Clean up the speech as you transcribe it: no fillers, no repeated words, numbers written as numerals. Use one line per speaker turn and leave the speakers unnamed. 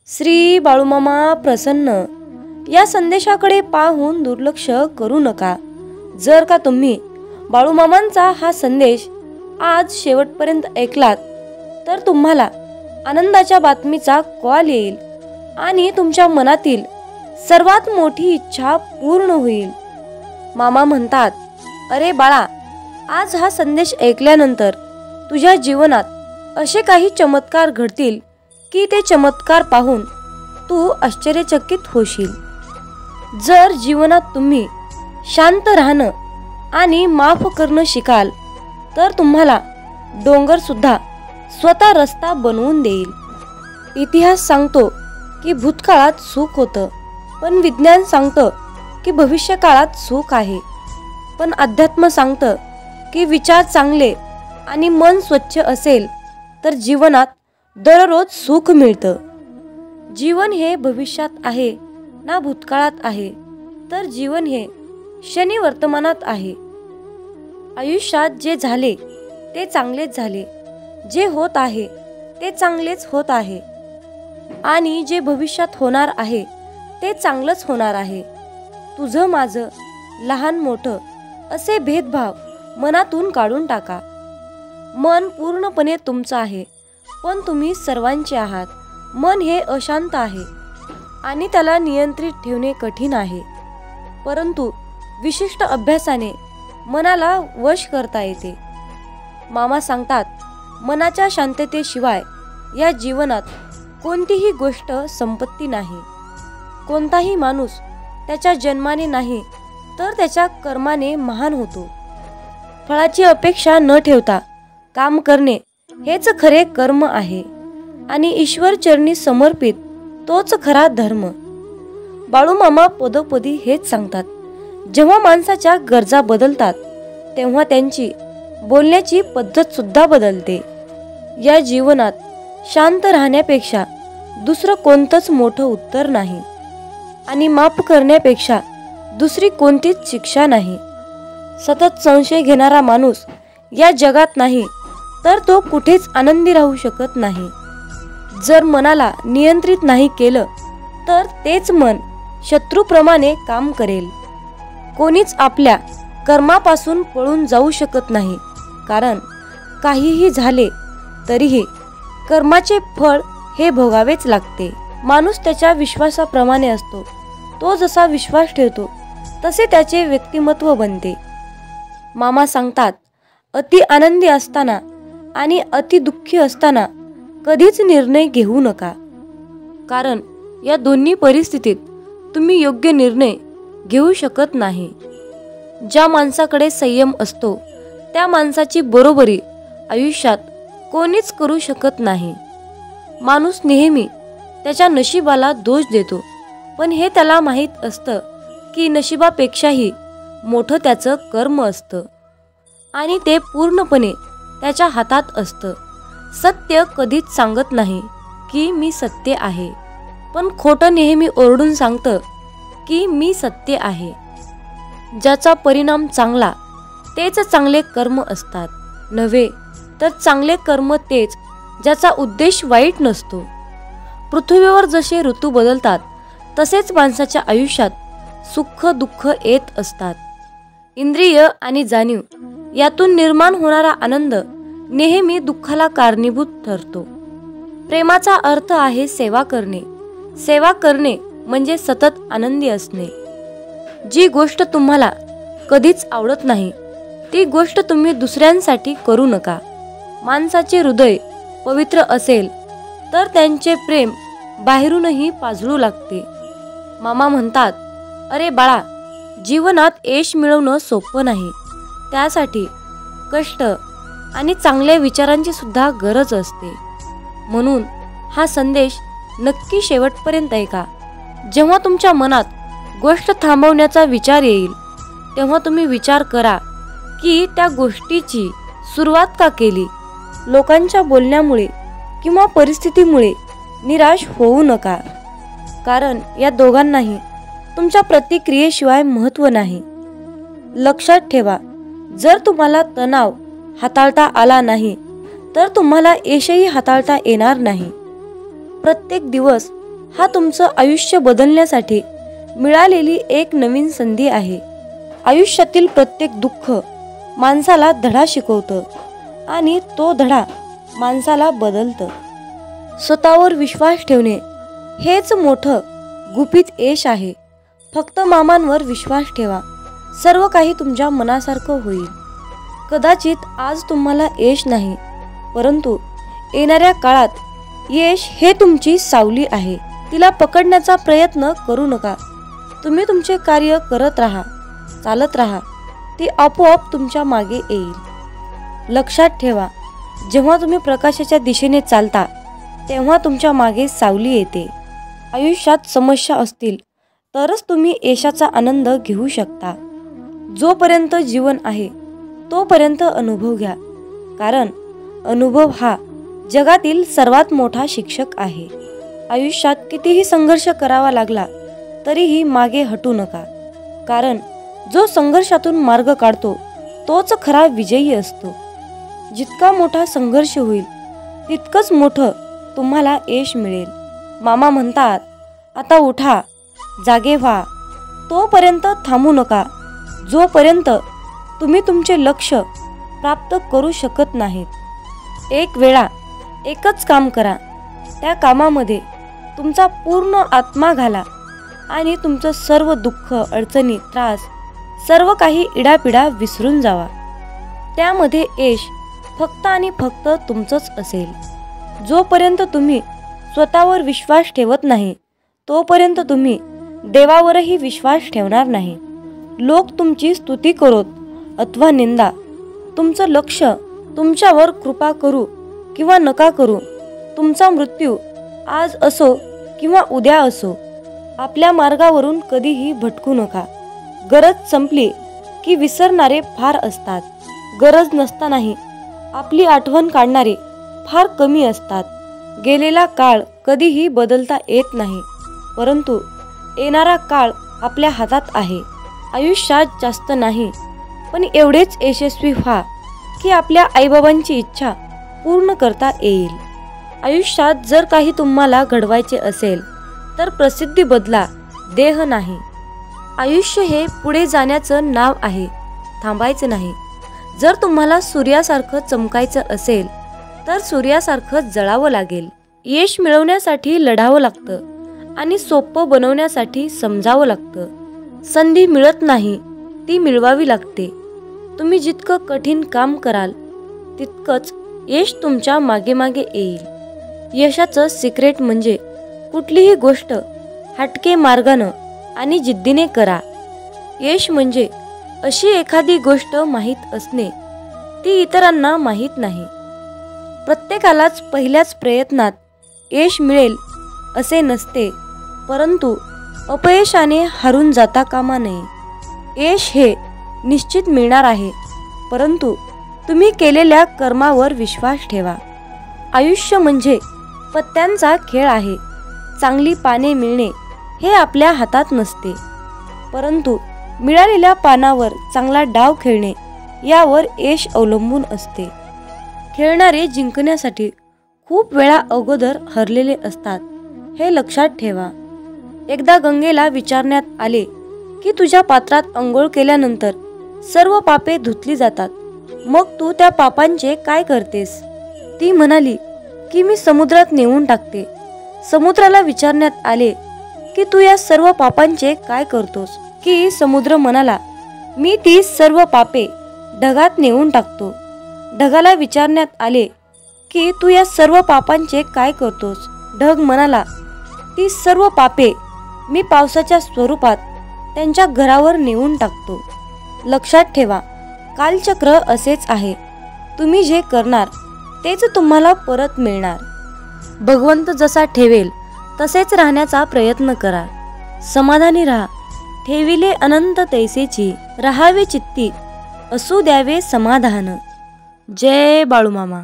श्री बाळूमामा प्रसन्न या संदेशाकडे पाहून दुर्लक्ष करू नका। जर का तुम्ही बाळूमामांचा हा संदेश आज शेवटपर्यंत ऐकलात तर तुम्हाला आनंदाच्या बातमीचा कॉल येईल आणि तुमच्या मनातील सर्वात मोठी इच्छा पूर्ण होईल। मामा म्हणतात, अरे बाळा, आज हा संदेश ऐकल्यानंतर तुझ्या जीवनात असे काही चमत्कार घडतील की ते चमत्कार पाहून तू आश्चर्यचकित होशील। जर जीवनात तुम्ही शांत राहणं आणि माफ करणं शिकाल तर तुम्हाला डोंगर सुद्धा स्वतः रस्ता बनवून देईल। इतिहास सांगतो की भूतकाळात सुख होतं, पण विज्ञान सांगतं की भविष्यकाळात सुख आहे, पण अध्यात्म सांगतं की विचार चांगले आणि मन स्वच्छ असेल तर जीवनात दररोज सुख मिळतं। जीवन हे भविष्यात आहे ना भूतकाळात आहे, तर जीवन हे क्षणी वर्तमानात आहे। आयुष्यात जे झाले ते चांगलेच झाले, जे होत आहे ते चांगलेच होत आहे आणि जे भविष्यात होणार आहे ते चांगलंच होणार आहे। तुझं माझं, लहान मोठं असे भेदभाव मनातून काढून टाका। मन पूर्णपणे तुमचं आहे, पण तुम्ही सर्वांचे आहात। मन हे अशांत आहे आणि त्याला नियंत्रित ठेवणे कठीण आहे, परंतु विशिष्ट अभ्यासाने मनाला वश करता येते। मामा सांगतात, मनाच्या शांततेशिवाय या जीवनात कोणतीही गोष्ट संपत्ती नाही। कोणताही माणूस त्याच्या जन्माने नाही तर त्याच्या कर्माने महान होतो। फळाची अपेक्षा न ठेवता काम करणे हेच खरे कर्म आहे आणि ईश्वर चरणी समर्पित तोच खरा धर्म। बाळूमामा पदोपदी हेच सांगतात, जेव्हा माणसाच्या गरजा बदलतात तेव्हा त्यांची बोलण्याची पद्धत सुद्धा बदलते। या जीवनात शांत राहण्यापेक्षा दुसरं कोणतंच मोठं उत्तर नाही आणि माफ करण्यापेक्षा दुसरी कोणतीच शिक्षा नाही। सतत संशय घेणारा माणूस या जगात नाही तर तो कुठेच आनंदी राहू शकत नाही। जर मनाला नियंत्रित नाही केलं तर तेच मन शत्रूप्रमाणे काम करेल। कोणीच आपल्या कर्मापासून पळून जाऊ शकत नाही, कारण काहीही झाले तरीही कर्माचे फळ हे भोगावेच लागते। माणूस त्याच्या विश्वासाप्रमाणे असतो, तो जसा विश्वास ठेवतो तसे त्याचे व्यक्तिमत्व बनते। मामा सांगतात, अति आनंदी असताना आणि अति दुःखी असताना कधीच निर्णय घेऊ नका, कारण या दोन्ही परिस्थितीत तुम्ही योग्य निर्णय घेऊ शकत नाही। ज्या माणसाकडे संयम असतो त्या माणसाची बरोबरी आयुष्यात कोणीच करू शकत नाही। माणूस नेहमी त्याच्या नशिबाला दोष देतो, पण हे त्याला माहीत असतं की नशिबापेक्षाही मोठं त्याचं कर्म असतं आणि ते पूर्णपणे त्याच्या हातात असतं। सत्य कधीच सांगत नाही की मी सत्य आहे, पण खोटं नेहमी ओरडून सांगतं की मी सत्य आहे। ज्याचा परिणाम चांगला तेच चांगले कर्म असतात, नव्हे तर चांगले कर्म तेच ज्याचा उद्देश वाईट नसतो। पृथ्वीवर जसे ऋतू बदलतात तसेच माणसाच्या आयुष्यात सुख दुःख येत असतात। इंद्रिय आणि जाणीव यातून निर्माण होणारा आनंद नेहमी दुःखाला कारणीभूत ठरतो। प्रेमाचा अर्थ आहे सेवा करणे। सेवा करणे म्हणजे सतत आनंदी असणे। जी गोष्ट तुम्हाला कधीच आवडत नाही ती गोष्ट तुम्ही दुसऱ्यांसाठी करू नका। माणसाचे हृदय पवित्र असेल तर त्यांचे प्रेम बाहेरूनही पाजळू लागते। मामा म्हणतात, अरे बाळा, जीवनात यश मिळवणं सोपं नाही, त्यासाठी कष्ट आणि चांगल्या विचारांची सुद्धा गरज असते। म्हणून हा संदेश नक्की शेवटपर्यंत ऐका। जेव्हा तुमच्या मनात गोष्ट थांबवण्याचा विचार येईल तेव्हा तुम्ही विचार करा की त्या गोष्टीची सुरुवात का केली। लोकांच्या बोलण्यामुळे किंवा परिस्थितीमुळे निराश होऊ नका, कारण या दोघांनाही तुमच्या प्रतिक्रियेशिवाय महत्त्व नाही। लक्षात ठेवा, जर तुम्हाला तणाव हाताळता आला नाही तर तुम्हाला यशही हाताळता येणार नाही। प्रत्येक दिवस हा तुमचं आयुष्य बदलण्यासाठी मिळालेली एक नवीन संधी आहे. आयुष्यातील प्रत्येक दुःख माणसाला धडा शिकवतं आणि तो धडा माणसाला बदलतं. स्वतःवर विश्वास ठेवणे हेच मोठं गुपित यश आहे. फक्त मामांवर विश्वास ठेवा, सर्व काही तुमच्या मनासारखं होईल. कदाचित आज तुम्हाला यश नाही, परंतु येणाऱ्या काळात यश हे तुमची सावली आहे. तिला पकडण्याचा प्रयत्न करू नका. तुम्ही तुमचे कार्य करत राहा, चालत राहा. ती आपोआप तुमच्या मागे येईल. लक्षात ठेवा, जेव्हा तुम्ही प्रकाशाच्या दिशेने चालता तेव्हा तुमच्या मागे सावली येते. आयुष्यात समस्या असतील तरच तुम्ही यशाचा आनंद घेऊ शकता. जोपर्यंत जीवन आहे तोपर्यंत अनुभव घ्या, कारण अनुभव हा जगातील सर्वात मोठा शिक्षक आहे. आयुष्यात कितीही संघर्ष करावा लागला तरीही मागे हटू नका, कारण जो संघर्षातून मार्ग काढतो तोच खरा विजयी असतो. जितका मोठा संघर्ष होईल तितकंच मोठं तुम्हाला यश मिळेल. मामा म्हणतात, आता उठा, जागे व्हा. तोपर्यंत थांबू नका जोपर्यंत तुम्ही तुमचे लक्ष्य प्राप्त करू शकत नाहीत. एक वेळा एकच काम करा, त्या कामामध्ये तुमचा पूर्ण आत्मा घाला आणि तुमचं सर्व दुःख, अडचणी, त्रास सर्व काही इडापिडा विसरून जावा. त्यामध्ये यश फक्त आणि फक्त तुमचंच असेल. जोपर्यंत तुम्ही स्वतःवर विश्वास ठेवत नाही तोपर्यंत तुम्ही देवावरही विश्वास ठेवणार नाही. लोक तुमची स्तुती करोत अथवा निंदा, तुमचं लक्ष तुमच्यावर कृपा करू किंवा नका करू, तुमचा मृत्यू आज असो किंवा उद्या असो, आपल्या मार्गावरून कधीही भटकू नका. गरज संपली की विसरणारे फार असतात. गरज नसतानाही आपली आठवण काढणारे फार कमी असतात. गेलेला काळ कधीही बदलता येत नाही, परंतु येणारा काळ आपल्या हातात आहे. आयुष्यात जास्त नाही, पण एवढेच यशस्वी व्हा की आपल्या आईबाबांची इच्छा पूर्ण करता येईल. आयुष्यात जर काही तुम्हाला घडवायचे असेल तर प्रसिद्धी बदला, देह नाही. आयुष्य हे पुढे जाण्याचं नाव आहे, थांबायचं नाही. जर तुम्हाला सूर्यासारखं चमकायचं असेल तर सूर्यासारखं जळावं लागेल. यश मिळवण्यासाठी लढावं लागतं आणि सोपं बनवण्यासाठी समजावं लागतं. संधी मिळत नाही, ती मिळवावी लागते. तुम्ही जितकं कठीण काम कराल तितकंच यश तुमच्या मागे मागे येईल. यशाचं सिक्रेट म्हणजे कुठलीही गोष्ट हटके मार्गानं आणि जिद्दीने करा. यश म्हणजे अशी एखादी गोष्ट माहीत असणे, ती इतरांना माहीत नाही. प्रत्येकालाच पहिल्याच प्रयत्नात यश मिळेल असे नसते, परंतु अपयशाने हारून जाता कामा नये. यश हे निश्चित मिळणार आहे, परंतु तुम्ही केलेल्या कर्मावर विश्वास ठेवा. आयुष्य म्हणजे पत्त्यांचा खेळ आहे. चांगली पाने मिळणे हे आपल्या हातात नसते, परंतु मिळालेल्या पानावर चांगला डाव खेळणे यावर यश अवलंबून असते. खेळणारे जिंकण्यासाठी खूप वेळा अगोदर हरलेले असतात, हे लक्षात ठेवा. एकदा गंगेला विचारण्यात आले की तुझ्या पात्रात अंघोळ केल्यानंतर सर्व पापे धुतली जातात, मग तू त्या पापांचे काय करतेस? ती म्हणाली की मी समुद्रात नेऊन टाकते. समुद्राला विचारण्यात आले की तू या सर्व पापांचे काय करतोस? की समुद्र म्हणाला, मी ती सर्व पापे ढगात नेऊन टाकतो. ढगाला विचारण्यात आले की तू या सर्व पापांचे काय करतोस? ढग म्हणाला, ती सर्व पापे मी पावसाच्या स्वरूपात त्यांच्या घरावर नेऊन टाकतो. लक्षात ठेवा, कालचक्र असेच आहे. तुम्ही जे करणार तेच तुम्हाला परत मिळणार. भगवंत जसा ठेवेल तसेच राहण्याचा प्रयत्न करा. समाधानी राहा. ठेविले अनंत तैसेची, राहावे चित्ती, असू द्यावे समाधान. जय बाळूमामा.